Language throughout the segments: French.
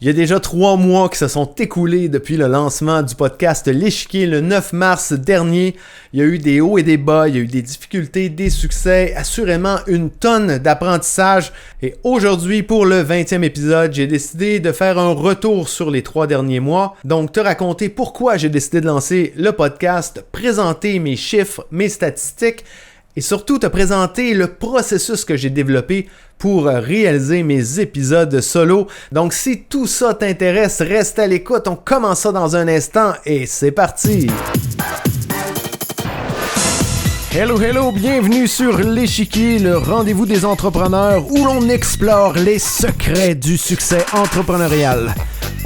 Il y a déjà 3 mois qui se sont écoulés depuis le lancement du podcast L'Échiquier le 9 mars dernier. Il y a eu des hauts et des bas, il y a eu des difficultés, des succès, assurément une tonne d'apprentissage. Et aujourd'hui, pour le 20e épisode, j'ai décidé de faire un retour sur les 3 derniers mois. Donc, te raconter pourquoi j'ai décidé de lancer le podcast, présenter mes chiffres, mes statistiques et surtout te présenter le processus que j'ai développé pour réaliser mes épisodes solo. Donc si tout ça t'intéresse, reste à l'écoute, on commence ça dans un instant et c'est parti! Hello, bienvenue sur L'Échiquier, le rendez-vous des entrepreneurs où l'on explore les secrets du succès entrepreneurial.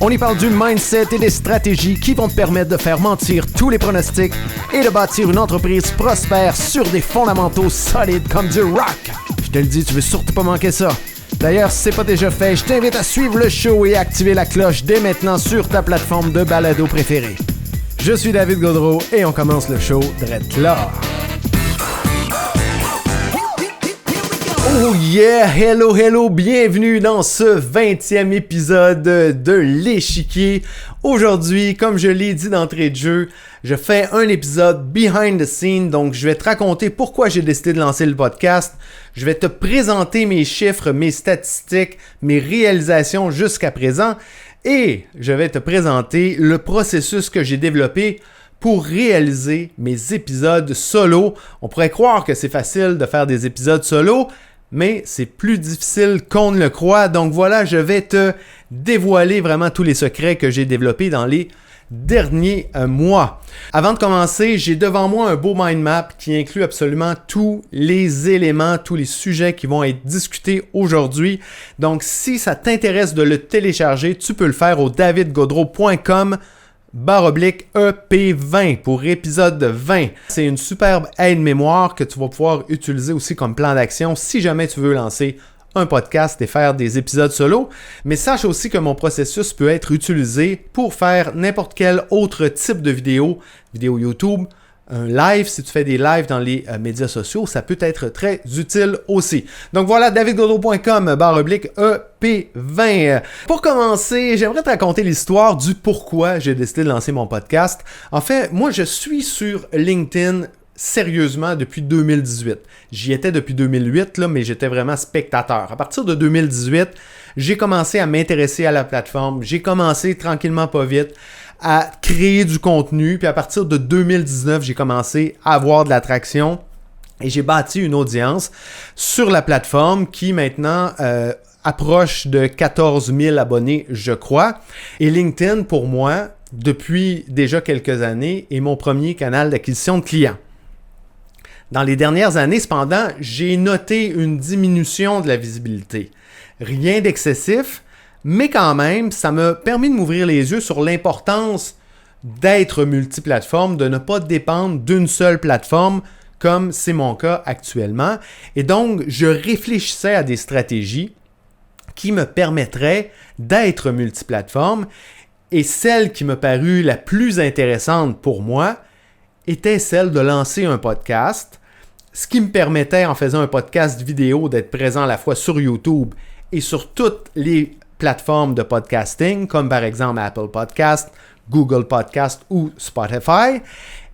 On y parle du mindset et des stratégies qui vont te permettre de faire mentir tous les pronostics et de bâtir une entreprise prospère sur des fondamentaux solides comme du rock. Je te le dis, tu veux surtout pas manquer ça. D'ailleurs, si c'est pas déjà fait, je t'invite à suivre le show et à activer la cloche dès maintenant sur ta plateforme de balado préférée. Je suis David Gaudreau et on commence le show direct là. Oh yeah! Hello! Bienvenue dans ce 20e épisode de L'Échiquier. Aujourd'hui, comme je l'ai dit d'entrée de jeu, je fais un épisode behind the scene, donc je vais te raconter pourquoi j'ai décidé de lancer le podcast. Je vais te présenter mes chiffres, mes statistiques, mes réalisations jusqu'à présent et je vais te présenter le processus que j'ai développé pour réaliser mes épisodes solo. On pourrait croire que c'est facile de faire des épisodes solo, mais c'est plus difficile qu'on ne le croit. Donc voilà, je vais te dévoiler vraiment tous les secrets que j'ai développés dans les derniers mois. Avant de commencer, j'ai devant moi un beau mind map qui inclut absolument tous les éléments, tous les sujets qui vont être discutés aujourd'hui. Donc si ça t'intéresse de le télécharger, tu peux le faire au davidgaudreau.com/EP20 pour épisode 20. C'est une superbe aide-mémoire que tu vas pouvoir utiliser aussi comme plan d'action si jamais tu veux lancer un podcast et faire des épisodes solo. Mais sache aussi que mon processus peut être utilisé pour faire n'importe quel autre type de vidéo YouTube, un live, si tu fais des lives dans les médias sociaux, ça peut être très utile aussi. Donc voilà, davidgaudreau.com/EP20. Pour commencer, j'aimerais te raconter l'histoire du pourquoi j'ai décidé de lancer mon podcast. En fait, moi, je suis sur LinkedIn sérieusement depuis 2018. J'y étais depuis 2008, là, mais j'étais vraiment spectateur. À partir de 2018, j'ai commencé à m'intéresser à la plateforme. J'ai commencé tranquillement pas vite à créer du contenu. Puis à partir de 2019, j'ai commencé à avoir de l'attraction et j'ai bâti une audience sur la plateforme qui maintenant approche de 14 000 abonnés, je crois. Et LinkedIn, pour moi, depuis déjà quelques années, est mon premier canal d'acquisition de clients. Dans les dernières années, cependant, j'ai noté une diminution de la visibilité. Rien d'excessif, mais quand même, ça m'a permis de m'ouvrir les yeux sur l'importance d'être multiplateforme, de ne pas dépendre d'une seule plateforme, comme c'est mon cas actuellement. Et donc, je réfléchissais à des stratégies qui me permettraient d'être multiplateforme. Et celle qui m'a paru la plus intéressante pour moi était celle de lancer un podcast, ce qui me permettait, en faisant un podcast vidéo, d'être présent à la fois sur YouTube et sur toutes les plateformes de podcasting, comme par exemple Apple Podcast, Google Podcast ou Spotify.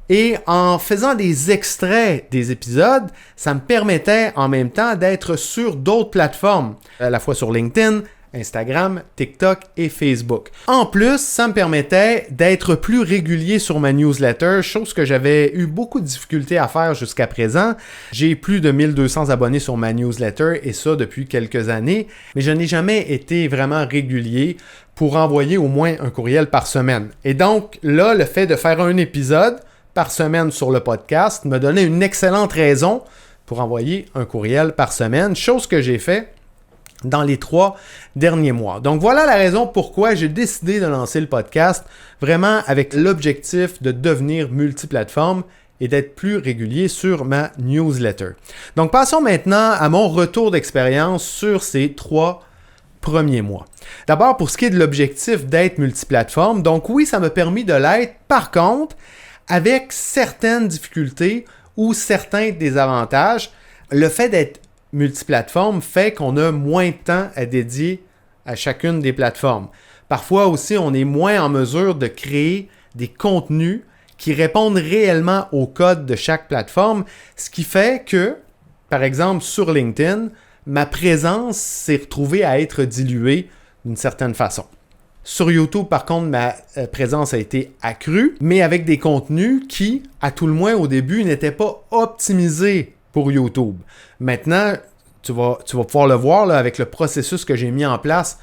Et en faisant des extraits des épisodes, ça me permettait en même temps d'être sur d'autres plateformes, à la fois sur LinkedIn, Instagram, TikTok et Facebook. En plus, ça me permettait d'être plus régulier sur ma newsletter, chose que j'avais eu beaucoup de difficultés à faire jusqu'à présent. J'ai plus de 1200 abonnés sur ma newsletter et ça depuis quelques années, mais je n'ai jamais été vraiment régulier pour envoyer au moins un courriel par semaine. Et donc là, le fait de faire un épisode par semaine sur le podcast me donnait une excellente raison pour envoyer un courriel par semaine, chose que j'ai fait dans les 3 derniers mois. Donc voilà la raison pourquoi j'ai décidé de lancer le podcast, vraiment avec l'objectif de devenir multiplateforme et d'être plus régulier sur ma newsletter. Donc passons maintenant à mon retour d'expérience sur ces 3 premiers mois. D'abord, pour ce qui est de l'objectif d'être multiplateforme, donc oui, ça m'a permis de l'être. Par contre, avec certaines difficultés ou certains désavantages, le fait d'être multiplateforme fait qu'on a moins de temps à dédier à chacune des plateformes. Parfois aussi, on est moins en mesure de créer des contenus qui répondent réellement au code de chaque plateforme, ce qui fait que, par exemple, sur LinkedIn, ma présence s'est retrouvée à être diluée d'une certaine façon. Sur YouTube, par contre, ma présence a été accrue, mais avec des contenus qui, à tout le moins au début, n'étaient pas optimisés pour YouTube. Maintenant, tu vas pouvoir le voir là, avec le processus que j'ai mis en place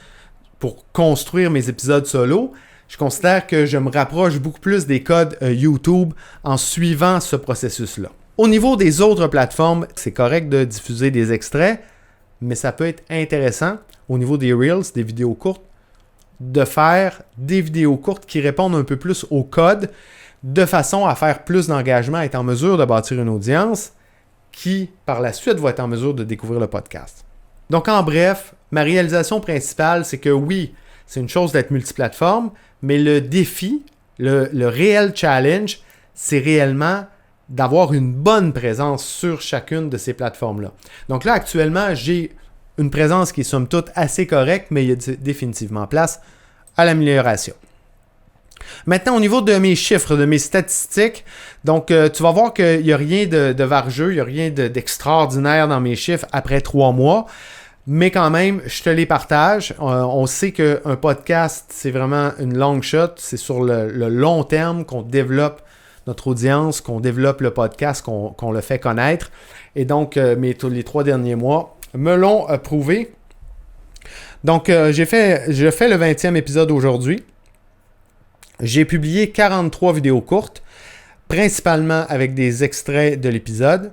pour construire mes épisodes solo. Je considère que je me rapproche beaucoup plus des codes YouTube en suivant ce processus-là. Au niveau des autres plateformes, c'est correct de diffuser des extraits, mais ça peut être intéressant au niveau des Reels, des vidéos courtes, de faire des vidéos courtes qui répondent un peu plus au code de façon à faire plus d'engagement, être en mesure de bâtir une audience qui, par la suite, va être en mesure de découvrir le podcast. Donc, en bref, ma réalisation principale, c'est que oui, c'est une chose d'être multiplateforme, mais le défi, le réel challenge, c'est réellement d'avoir une bonne présence sur chacune de ces plateformes-là. Donc là, actuellement, j'ai une présence qui est somme toute assez correcte, mais il y a définitivement place à l'amélioration. Maintenant, au niveau de mes chiffres, de mes statistiques, donc tu vas voir qu'il n'y a rien de vargeux, il n'y a rien d'extraordinaire dans mes chiffres après 3 mois, mais quand même, je te les partage. On sait qu'un podcast, c'est vraiment une long shot, c'est sur le long terme qu'on développe notre audience, qu'on développe le podcast, qu'on le fait connaître. Et donc, les 3 derniers mois me l'ont prouvé. Donc, je fais le 20e épisode aujourd'hui. J'ai publié 43 vidéos courtes, principalement avec des extraits de l'épisode.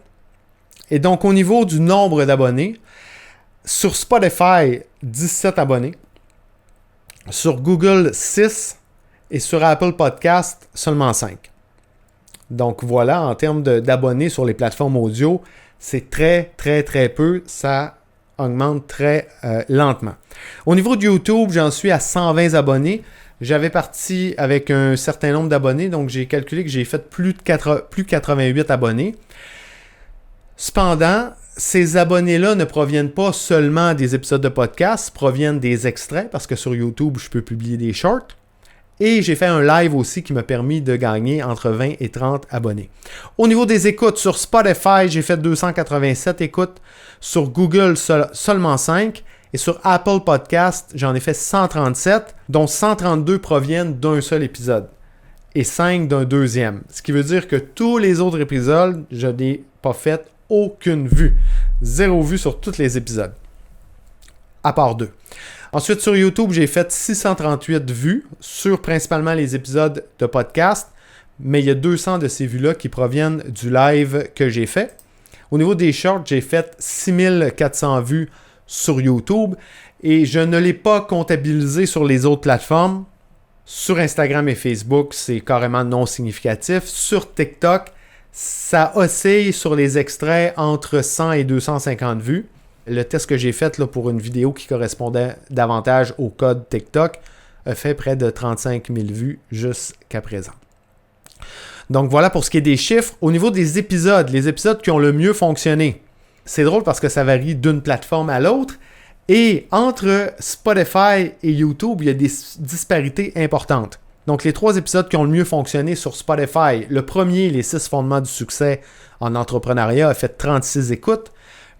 Et donc, au niveau du nombre d'abonnés, sur Spotify, 17 abonnés. Sur Google, 6. Et sur Apple Podcast, seulement 5. Donc voilà, en termes d'abonnés sur les plateformes audio, c'est très, très, très peu. Ça augmente très lentement. Au niveau de YouTube, j'en suis à 120 abonnés. J'avais parti avec un certain nombre d'abonnés, donc j'ai calculé que j'ai fait plus 88 abonnés. Cependant, ces abonnés-là ne proviennent pas seulement des épisodes de podcast, proviennent des extraits, parce que sur YouTube, je peux publier des shorts. Et j'ai fait un live aussi qui m'a permis de gagner entre 20 et 30 abonnés. Au niveau des écoutes, sur Spotify, j'ai fait 287 écoutes. Sur Google, seulement 5. Et sur Apple Podcast, j'en ai fait 137, dont 132 proviennent d'un seul épisode. Et 5 d'un deuxième. Ce qui veut dire que tous les autres épisodes, je n'ai pas fait aucune vue. 0 vue sur tous les épisodes. À part 2. Ensuite, sur YouTube, j'ai fait 638 vues sur principalement les épisodes de podcast, mais il y a 200 de ces vues-là qui proviennent du live que j'ai fait. Au niveau des shorts, j'ai fait 6400 vues sur YouTube et je ne l'ai pas comptabilisé sur les autres plateformes. Sur Instagram et Facebook, c'est carrément non significatif. Sur TikTok, ça oscille sur les extraits entre 100 et 250 vues. Le test que j'ai fait là, pour une vidéo qui correspondait davantage au code TikTok a fait près de 35 000 vues jusqu'à présent. Donc voilà pour ce qui est des chiffres. Au niveau des épisodes, les épisodes qui ont le mieux fonctionné, c'est drôle parce que ça varie d'une plateforme à l'autre. Et entre Spotify et YouTube, il y a des disparités importantes. Donc les 3 épisodes qui ont le mieux fonctionné sur Spotify, le premier, les 6 fondements du succès en entrepreneuriat, a fait 36 écoutes.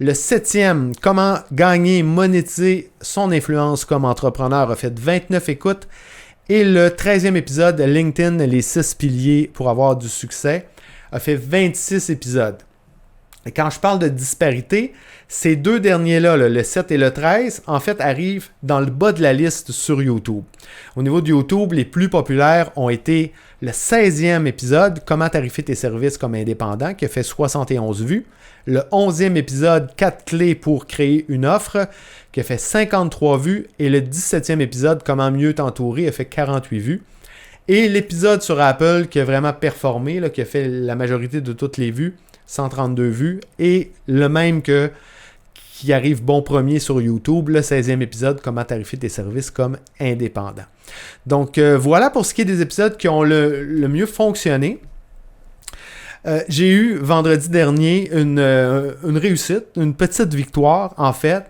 Le 7e, comment gagner et monétiser son influence comme entrepreneur, a fait 29 écoutes. Et le 13e épisode, LinkedIn, les 6 piliers pour avoir du succès, a fait 26 épisodes. Et quand je parle de disparité, ces 2 derniers-là, le 7 et le 13, en fait, arrivent dans le bas de la liste sur YouTube. Au niveau de YouTube, les plus populaires ont été le 16e épisode, Comment tarifer tes services comme indépendant, qui a fait 71 vues. Le 11e épisode, 4 clés pour créer une offre, qui a fait 53 vues. Et le 17e épisode, Comment mieux t'entourer, a fait 48 vues. Et l'épisode sur Apple qui a vraiment performé, là, qui a fait la majorité de toutes les vues, 132 vues. Et le même qui arrive bon premier sur YouTube, le 16e épisode, Comment tarifer tes services comme indépendant. Donc voilà pour ce qui est des épisodes qui ont le mieux fonctionné. J'ai eu vendredi dernier une réussite, une petite victoire en fait.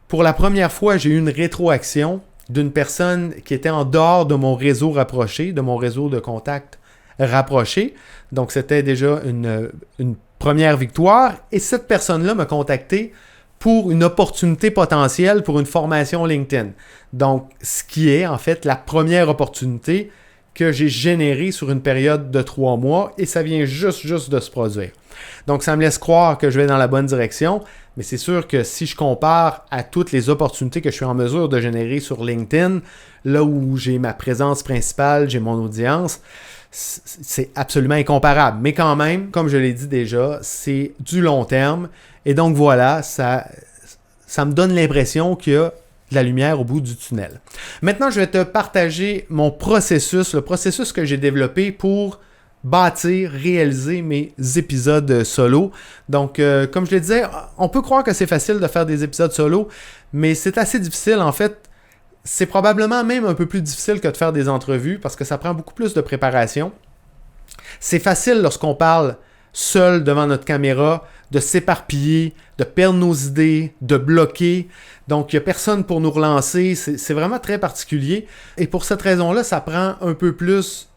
Pour la première fois, j'ai eu une rétroaction d'une personne qui était en dehors de mon réseau rapproché, de mon réseau de contacts rapproché. Donc, c'était déjà une première victoire. Et cette personne-là m'a contacté pour une opportunité potentielle pour une formation LinkedIn. Donc, ce qui est en fait la première opportunité que j'ai générée sur une période de 3 mois et ça vient juste de se produire. Donc, ça me laisse croire que je vais dans la bonne direction, mais c'est sûr que si je compare à toutes les opportunités que je suis en mesure de générer sur LinkedIn, là où j'ai ma présence principale, j'ai mon audience, c'est absolument incomparable. Mais quand même, comme je l'ai dit déjà, c'est du long terme. Et donc voilà, ça me donne l'impression qu'il y a de la lumière au bout du tunnel. Maintenant, je vais te partager mon processus, le processus que j'ai développé pour bâtir, réaliser mes épisodes solo. Donc, comme je le disais, on peut croire que c'est facile de faire des épisodes solo, mais c'est assez difficile. En fait, c'est probablement même un peu plus difficile que de faire des entrevues parce que ça prend beaucoup plus de préparation. C'est facile lorsqu'on parle seul devant notre caméra, de s'éparpiller, de perdre nos idées, de bloquer. Donc, il n'y a personne pour nous relancer. C'est vraiment très particulier. Et pour cette raison-là, ça prend un peu plus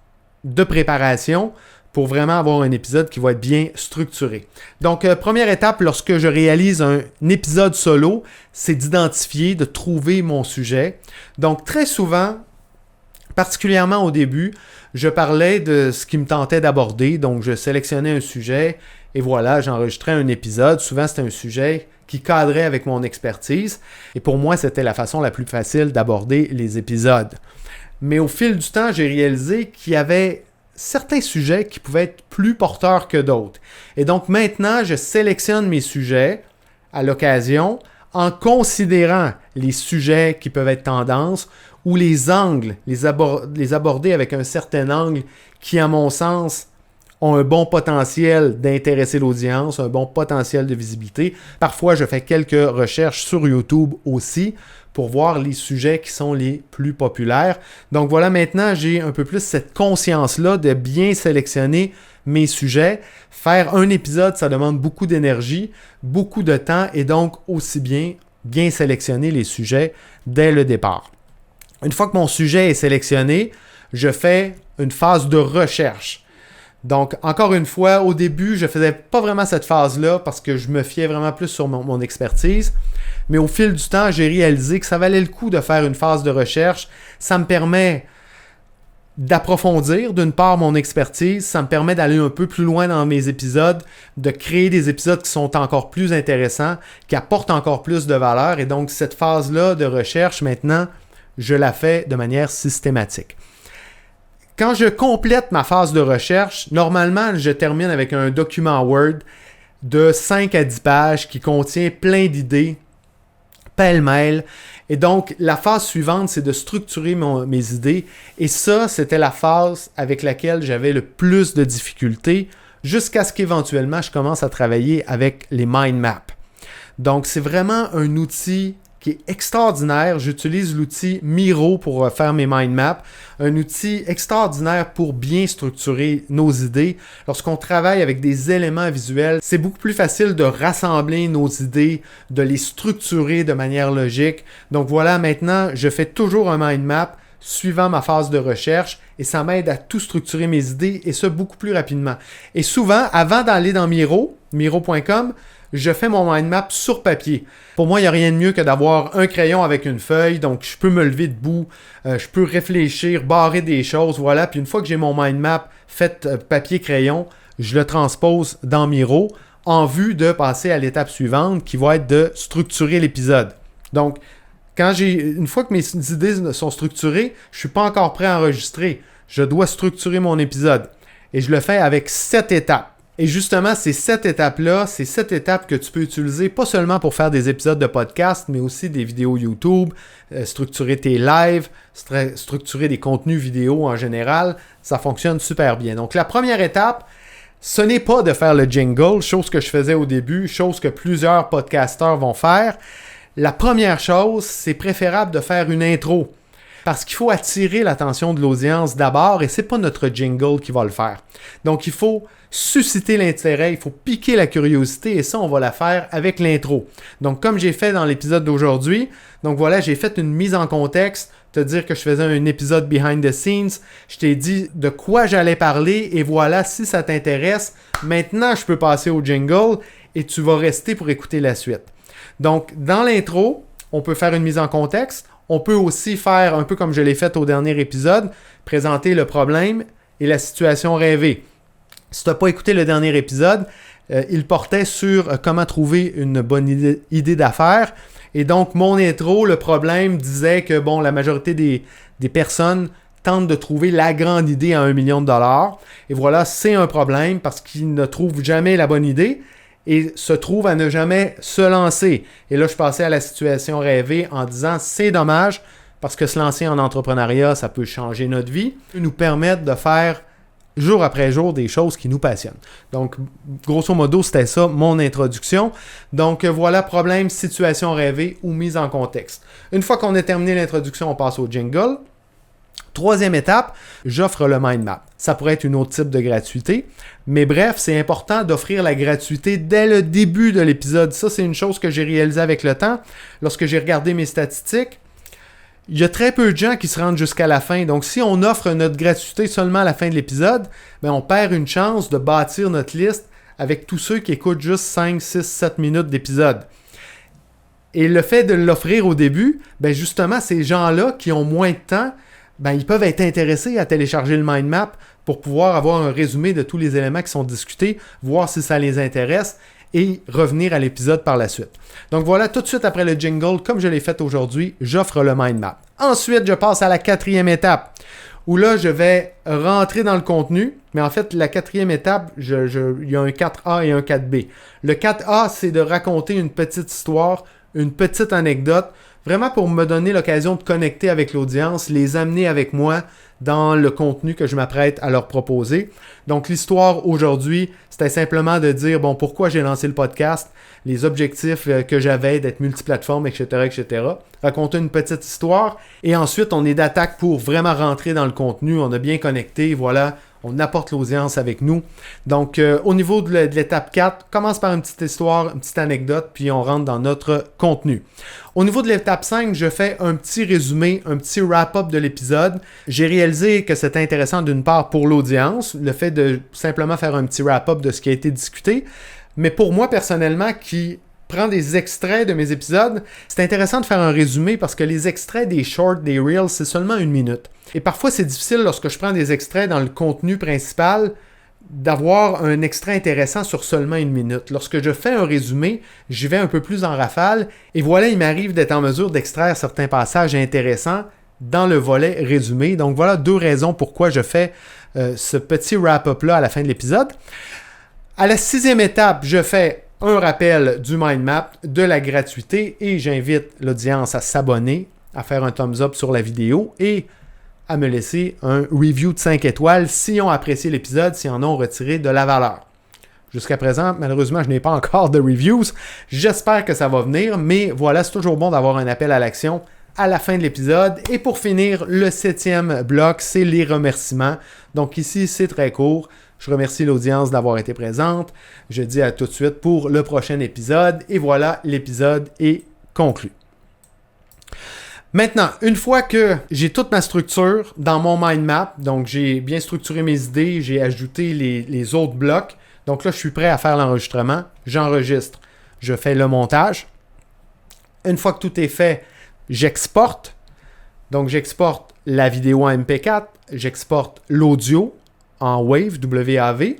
de préparation pour vraiment avoir un épisode qui va être bien structuré. Donc, première étape, lorsque je réalise un épisode solo, c'est d'identifier, de trouver mon sujet. Donc, très souvent, particulièrement au début, je parlais de ce qui me tentait d'aborder. Donc, je sélectionnais un sujet et voilà, j'enregistrais un épisode. Souvent, c'était un sujet qui cadrait avec mon expertise. Et pour moi, c'était la façon la plus facile d'aborder les épisodes. Mais au fil du temps, j'ai réalisé qu'il y avait certains sujets qui pouvaient être plus porteurs que d'autres. Et donc maintenant, je sélectionne mes sujets à l'occasion en considérant les sujets qui peuvent être tendances ou les angles, les aborder avec un certain angle qui, à mon sens, ont un bon potentiel d'intéresser l'audience, un bon potentiel de visibilité. Parfois, je fais quelques recherches sur YouTube aussi pour voir les sujets qui sont les plus populaires. Donc voilà, maintenant, j'ai un peu plus cette conscience-là de bien sélectionner mes sujets. Faire un épisode, ça demande beaucoup d'énergie, beaucoup de temps et donc aussi bien sélectionner les sujets dès le départ. Une fois que mon sujet est sélectionné, je fais une phase de recherche. Donc, encore une fois, au début, je ne faisais pas vraiment cette phase-là parce que je me fiais vraiment plus sur mon expertise. Mais au fil du temps, j'ai réalisé que ça valait le coup de faire une phase de recherche. Ça me permet d'approfondir, d'une part, mon expertise. Ça me permet d'aller un peu plus loin dans mes épisodes, de créer des épisodes qui sont encore plus intéressants, qui apportent encore plus de valeur. Et donc, cette phase-là de recherche, maintenant, je la fais de manière systématique. Quand je complète ma phase de recherche, normalement, je termine avec un document Word de 5 à 10 pages qui contient plein d'idées, pêle-mêle. Et donc, la phase suivante, c'est de structurer mes idées. Et ça, c'était la phase avec laquelle j'avais le plus de difficultés jusqu'à ce qu'éventuellement, je commence à travailler avec les mind maps. Donc, c'est vraiment un outil qui est extraordinaire. J'utilise l'outil Miro pour faire mes mind maps. Un outil extraordinaire pour bien structurer nos idées. Lorsqu'on travaille avec des éléments visuels, c'est beaucoup plus facile de rassembler nos idées, de les structurer de manière logique. Donc voilà, maintenant, je fais toujours un mind map suivant ma phase de recherche et ça m'aide à tout structurer mes idées et ça beaucoup plus rapidement. Et souvent, avant d'aller dans Miro.com, je fais mon mind map sur papier. Pour moi, il n'y a rien de mieux que d'avoir un crayon avec une feuille, donc je peux me lever debout, je peux réfléchir, barrer des choses, voilà. Puis une fois que j'ai mon mind map fait papier-crayon, je le transpose dans Miro en vue de passer à l'étape suivante qui va être de structurer l'épisode. Donc, une fois que mes idées sont structurées, je ne suis pas encore prêt à enregistrer. Je dois structurer mon épisode. Et je le fais avec 7 étapes. Et justement, c'est cette étape-là, c'est cette étape que tu peux utiliser pas seulement pour faire des épisodes de podcast, mais aussi des vidéos YouTube, structurer tes lives, structurer des contenus vidéo en général. Ça fonctionne super bien. Donc, la première étape, ce n'est pas de faire le jingle, chose que je faisais au début, chose que plusieurs podcasteurs vont faire. La première chose, c'est préférable de faire une intro. Parce qu'il faut attirer l'attention de l'audience d'abord et c'est pas notre jingle qui va le faire. Donc il faut susciter l'intérêt, il faut piquer la curiosité et ça on va la faire avec l'intro. Donc comme j'ai fait dans l'épisode d'aujourd'hui, donc voilà, j'ai fait une mise en contexte, te dire que je faisais un épisode behind the scenes, je t'ai dit de quoi j'allais parler et voilà, si ça t'intéresse, maintenant je peux passer au jingle et tu vas rester pour écouter la suite. Donc dans l'intro, on peut faire une mise en contexte, on peut aussi faire un peu comme je l'ai fait au dernier épisode, présenter le problème et la situation rêvée. Si tu n'as pas écouté le dernier épisode, il portait sur comment trouver une bonne idée d'affaires. Et donc, mon intro, le problème disait que bon, la majorité des personnes tentent de trouver la grande idée à $1 million. Et voilà, c'est un problème parce qu'ils ne trouvent jamais la bonne idée et se trouvent à ne jamais se lancer. Et là, je passais à la situation rêvée en disant c'est dommage parce que se lancer en entrepreneuriat, ça peut changer notre vie, nous permettre de faire jour après jour des choses qui nous passionnent. Donc, grosso modo, c'était ça mon introduction. Donc, voilà, problème, situation rêvée ou mise en contexte. Une fois qu'on a terminé l'introduction, on passe au jingle. Troisième étape, j'offre le mind map. Ça pourrait être un autre type de gratuité, mais bref, c'est important d'offrir la gratuité dès le début de l'épisode. Ça, c'est une chose que j'ai réalisée avec le temps. Lorsque j'ai regardé mes statistiques, il y a très peu de gens qui se rendent jusqu'à la fin. Donc, si on offre notre gratuité seulement à la fin de l'épisode, ben, on perd une chance de bâtir notre liste avec tous ceux qui écoutent juste 5, 6, 7 minutes d'épisode. Et le fait de l'offrir au début, ben justement, ces gens-là qui ont moins de temps, ben, ils peuvent être intéressés à télécharger le mind map pour pouvoir avoir un résumé de tous les éléments qui sont discutés, voir si ça les intéresse et revenir à l'épisode par la suite. Donc voilà, tout de suite après le jingle, comme je l'ai fait aujourd'hui, j'offre le mind map. Ensuite, je passe à la quatrième étape, où là, je vais rentrer dans le contenu. Mais en fait, la quatrième étape, il y a un 4A et un 4B. Le 4A, c'est de raconter une petite histoire, une petite anecdote, vraiment pour me donner l'occasion de connecter avec l'audience, les amener avec moi dans le contenu que je m'apprête à leur proposer. Donc, l'histoire aujourd'hui, c'était simplement de dire, bon, pourquoi j'ai lancé le podcast, les objectifs que j'avais d'être multiplateforme, etc., etc. Raconter une petite histoire. Et ensuite, on est d'attaque pour vraiment rentrer dans le contenu. On a bien connecté, voilà. On apporte l'audience avec nous. Donc, au niveau de l'étape 4, commence par une petite histoire, une petite anecdote, puis on rentre dans notre contenu. Au niveau de l'étape 5, je fais un petit résumé, un petit wrap-up de l'épisode. J'ai réalisé que c'était intéressant d'une part pour l'audience, le fait de simplement faire un petit wrap-up de ce qui a été discuté. Mais pour moi, personnellement, qui prends des extraits de mes épisodes, c'est intéressant de faire un résumé parce que les extraits des shorts, des reels, c'est seulement 1 minute. Et parfois, c'est difficile lorsque je prends des extraits dans le contenu principal d'avoir un extrait intéressant sur seulement 1 minute. Lorsque je fais un résumé, j'y vais un peu plus en rafale et voilà, il m'arrive d'être en mesure d'extraire certains passages intéressants dans le volet résumé. Donc voilà 2 raisons pourquoi je fais ce petit wrap-up-là à la fin de l'épisode. À la 6e étape, je fais un rappel du mind map, de la gratuité et j'invite l'audience à s'abonner, à faire un thumbs up sur la vidéo et à me laisser un review de 5 étoiles s'ils ont apprécié l'épisode, s'ils en ont retiré de la valeur. Jusqu'à présent, malheureusement, je n'ai pas encore de reviews. J'espère que ça va venir, mais voilà, c'est toujours bon d'avoir un appel à l'action à la fin de l'épisode. Et pour finir, le 7e bloc, c'est les remerciements. Donc ici, c'est très court. Je remercie l'audience d'avoir été présente. Je dis à tout de suite pour le prochain épisode. Et voilà, l'épisode est conclu. Maintenant, une fois que j'ai toute ma structure dans mon mind map, donc j'ai bien structuré mes idées, j'ai ajouté les autres blocs, donc là, je suis prêt à faire l'enregistrement. J'enregistre, je fais le montage. Une fois que tout est fait, j'exporte. Donc, j'exporte la vidéo en MP4, j'exporte l'audio en WAV, W-A-V.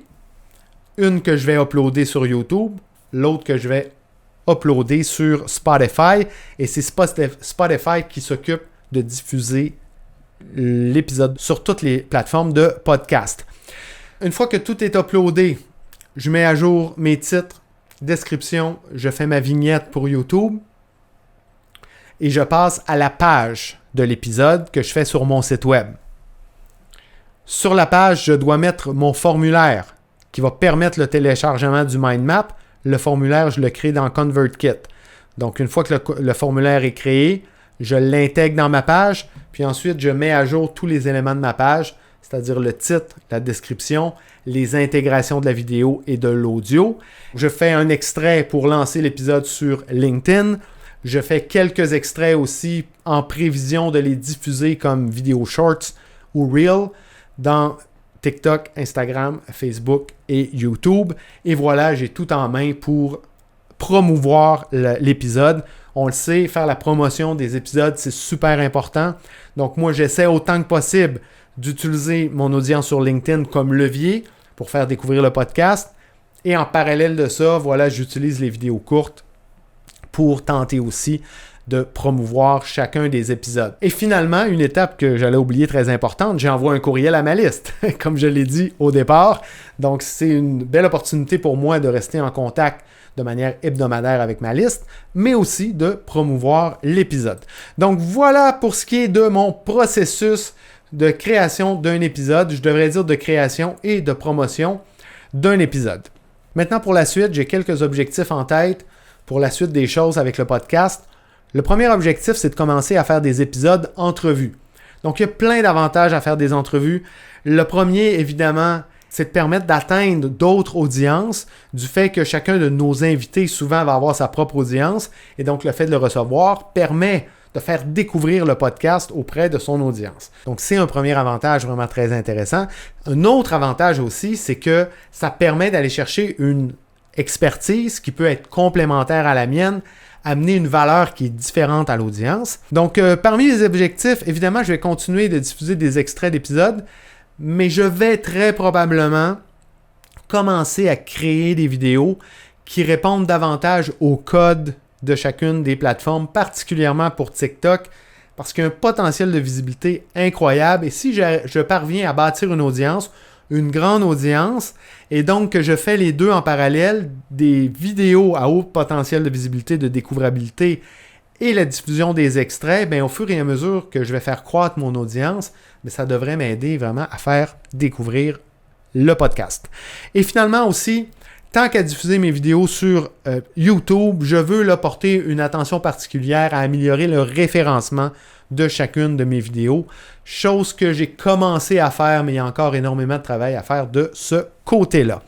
Une que je vais uploader sur YouTube, l'autre que je vais uploader sur Spotify. Et c'est Spotify qui s'occupe de diffuser l'épisode sur toutes les plateformes de podcast. Une fois que tout est uploadé, je mets à jour mes titres, description, je fais ma vignette pour YouTube et je passe à la page de l'épisode que je fais sur mon site web. Sur la page, je dois mettre mon formulaire qui va permettre le téléchargement du mind map. Le formulaire, je le crée dans ConvertKit. Donc, une fois que le formulaire est créé, je l'intègre dans ma page. Puis ensuite, je mets à jour tous les éléments de ma page, c'est-à-dire le titre, la description, les intégrations de la vidéo et de l'audio. Je fais un extrait pour lancer l'épisode sur LinkedIn. Je fais quelques extraits aussi en prévision de les diffuser comme vidéo shorts ou reel dans TikTok, Instagram, Facebook et YouTube. Et voilà, j'ai tout en main pour promouvoir l'épisode. On le sait, faire la promotion des épisodes, c'est super important. Donc moi, j'essaie autant que possible d'utiliser mon audience sur LinkedIn comme levier pour faire découvrir le podcast. Et en parallèle de ça, voilà, j'utilise les vidéos courtes pour tenter aussi de promouvoir chacun des épisodes. Et finalement, une étape que j'allais oublier très importante, j'envoie un courriel à ma liste, comme je l'ai dit au départ. Donc, c'est une belle opportunité pour moi de rester en contact de manière hebdomadaire avec ma liste, mais aussi de promouvoir l'épisode. Donc, voilà pour ce qui est de mon processus de création d'un épisode. Je devrais dire de création et de promotion d'un épisode. Maintenant, pour la suite, j'ai quelques objectifs en tête pour la suite des choses avec le podcast. Le premier objectif, c'est de commencer à faire des épisodes entrevues. Donc, il y a plein d'avantages à faire des entrevues. Le premier, évidemment, c'est de permettre d'atteindre d'autres audiences du fait que chacun de nos invités souvent va avoir sa propre audience et donc le fait de le recevoir permet de faire découvrir le podcast auprès de son audience. Donc, c'est un premier avantage vraiment très intéressant. Un autre avantage aussi, c'est que ça permet d'aller chercher une expertise qui peut être complémentaire à la mienne, amener une valeur qui est différente à l'audience. Donc, parmi les objectifs, évidemment, je vais continuer de diffuser des extraits d'épisodes, mais je vais très probablement commencer à créer des vidéos qui répondent davantage au code de chacune des plateformes, particulièrement pour TikTok, parce qu'il y a un potentiel de visibilité incroyable. Et si je parviens à bâtir une audience, une grande audience, et donc que je fais les deux en parallèle, des vidéos à haut potentiel de visibilité, de découvrabilité et la diffusion des extraits, bien, au fur et à mesure que je vais faire croître mon audience, bien, ça devrait m'aider vraiment à faire découvrir le podcast. Et finalement aussi, tant qu'à diffuser mes vidéos sur YouTube, je veux là, porter une attention particulière à améliorer le référencement de chacune de mes vidéos, chose que j'ai commencé à faire, mais il y a encore énormément de travail à faire de ce côté-là.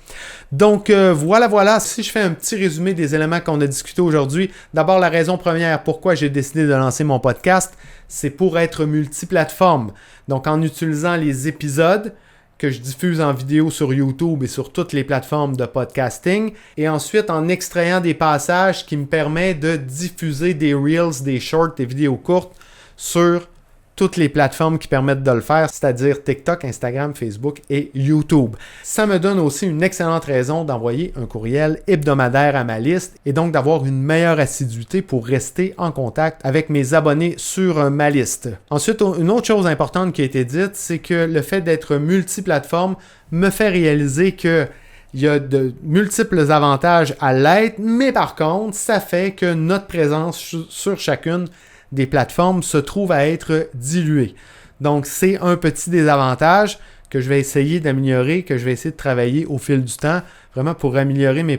Donc voilà, si je fais un petit résumé des éléments qu'on a discutés aujourd'hui, d'abord la raison première pourquoi j'ai décidé de lancer mon podcast, c'est pour être multiplateforme. Donc en utilisant les épisodes que je diffuse en vidéo sur YouTube et sur toutes les plateformes de podcasting, et ensuite en extrayant des passages qui me permettent de diffuser des Reels, des Shorts, des vidéos courtes sur toutes les plateformes qui permettent de le faire, c'est-à-dire TikTok, Instagram, Facebook et YouTube. Ça me donne aussi une excellente raison d'envoyer un courriel hebdomadaire à ma liste et donc d'avoir une meilleure assiduité pour rester en contact avec mes abonnés sur ma liste. Ensuite, une autre chose importante qui a été dite, c'est que le fait d'être multiplateforme me fait réaliser que il y a de multiples avantages à l'être, mais par contre, ça fait que notre présence sur chacune des plateformes se trouve à être diluée. Donc, c'est un petit désavantage que je vais essayer d'améliorer, que je vais essayer de travailler au fil du temps, vraiment pour améliorer ma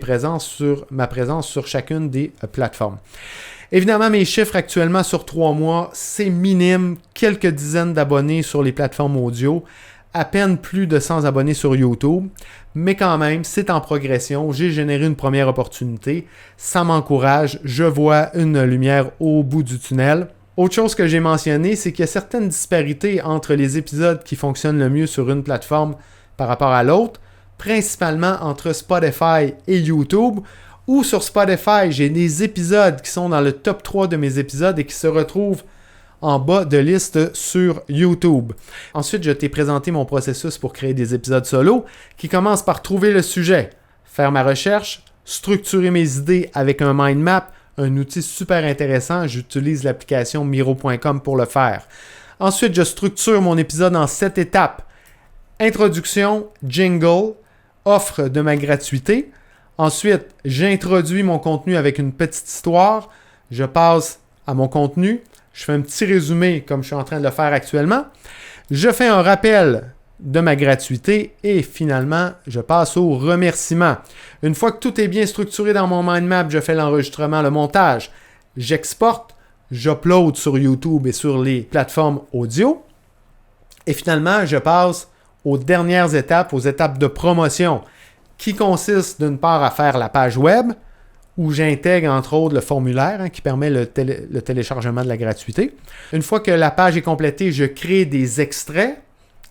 présence sur chacune des plateformes. Évidemment, mes chiffres actuellement sur 3 mois, c'est minime, quelques dizaines d'abonnés sur les plateformes audio, à peine plus de 100 abonnés sur YouTube, mais quand même, c'est en progression. J'ai généré une première opportunité. Ça m'encourage. Je vois une lumière au bout du tunnel. Autre chose que j'ai mentionné, c'est qu'il y a certaines disparités entre les épisodes qui fonctionnent le mieux sur une plateforme par rapport à l'autre, principalement entre Spotify et YouTube, où sur Spotify, j'ai des épisodes qui sont dans le top 3 de mes épisodes et qui se retrouvent en bas de liste sur YouTube. Ensuite, je t'ai présenté mon processus pour créer des épisodes solo qui commence par trouver le sujet, faire ma recherche, structurer mes idées avec un mind map, un outil super intéressant. J'utilise l'application Miro.com pour le faire. Ensuite, je structure mon épisode en 7 étapes. Introduction, jingle, offre de ma gratuité. Ensuite, j'introduis mon contenu avec une petite histoire. Je passe à mon contenu. Je fais un petit résumé comme je suis en train de le faire actuellement. Je fais un rappel de ma gratuité et finalement, je passe au remerciement. Une fois que tout est bien structuré dans mon mind map, je fais l'enregistrement, le montage. J'exporte, j'upload sur YouTube et sur les plateformes audio. Et finalement, je passe aux dernières étapes, aux étapes de promotion, qui consistent d'une part à faire la page web, où j'intègre entre autres le formulaire qui permet le téléchargement de la gratuité. Une fois que la page est complétée, je crée des extraits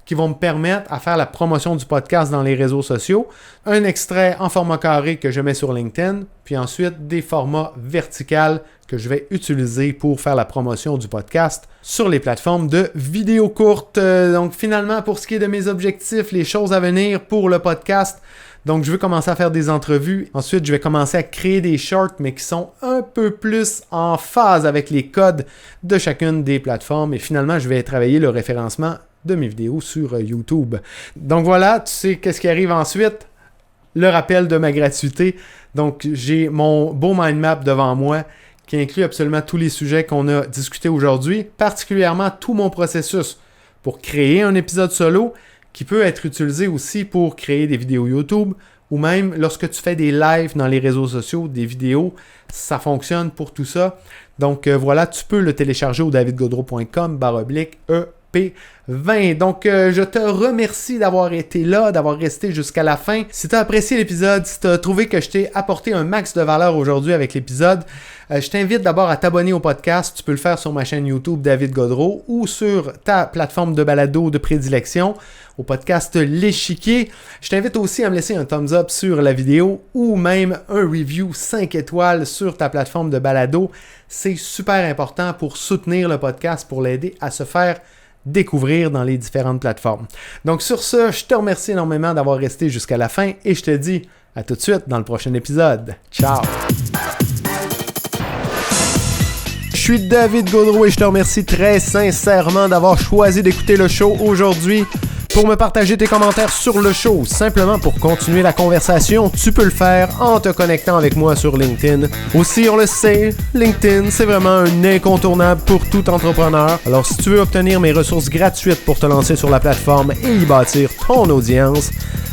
qui vont me permettre à faire la promotion du podcast dans les réseaux sociaux. Un extrait en format carré que je mets sur LinkedIn, puis ensuite des formats verticaux que je vais utiliser pour faire la promotion du podcast sur les plateformes de vidéos courtes. Donc finalement, pour ce qui est de mes objectifs, les choses à venir pour le podcast, donc je veux commencer à faire des entrevues. Ensuite, je vais commencer à créer des shorts, mais qui sont un peu plus en phase avec les codes de chacune des plateformes. Et finalement, je vais travailler le référencement de mes vidéos sur YouTube. Donc voilà, tu sais qu'est-ce qui arrive ensuite? Le rappel de ma gratuité. Donc j'ai mon beau mind map devant moi qui inclut absolument tous les sujets qu'on a discutés aujourd'hui, particulièrement tout mon processus pour créer un épisode solo qui peut être utilisé aussi pour créer des vidéos YouTube ou même lorsque tu fais des lives dans les réseaux sociaux, des vidéos, ça fonctionne pour tout ça. Donc voilà, tu peux le télécharger au davidgaudreau.com/EP20. Donc, je te remercie d'avoir été là, d'avoir resté jusqu'à la fin. Si tu as apprécié l'épisode, si tu as trouvé que je t'ai apporté un max de valeur aujourd'hui avec l'épisode, je t'invite d'abord à t'abonner au podcast. Tu peux le faire sur ma chaîne YouTube David Gaudreau ou sur ta plateforme de balado de prédilection, au podcast L'Échiquier. Je t'invite aussi à me laisser un thumbs up sur la vidéo ou même un review 5 étoiles sur ta plateforme de balado. C'est super important pour soutenir le podcast, pour l'aider à se faire découvrir dans les différentes plateformes. Donc sur ce, je te remercie énormément d'avoir resté jusqu'à la fin et je te dis à tout de suite dans le prochain épisode. Ciao! Je suis David Gaudreau et je te remercie très sincèrement d'avoir choisi d'écouter le show aujourd'hui. Pour me partager tes commentaires sur le show, simplement pour continuer la conversation, tu peux le faire en te connectant avec moi sur LinkedIn. Aussi, on le sait, LinkedIn, c'est vraiment un incontournable pour tout entrepreneur. Alors, si tu veux obtenir mes ressources gratuites pour te lancer sur la plateforme et y bâtir ton audience,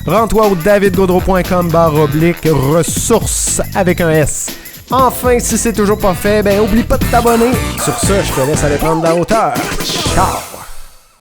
rends-toi au davidgaudreau.com/ressources avec un S. Enfin, si c'est toujours pas fait, oublie pas de t'abonner. Sur ce, je te laisse aller prendre de la hauteur. Ciao!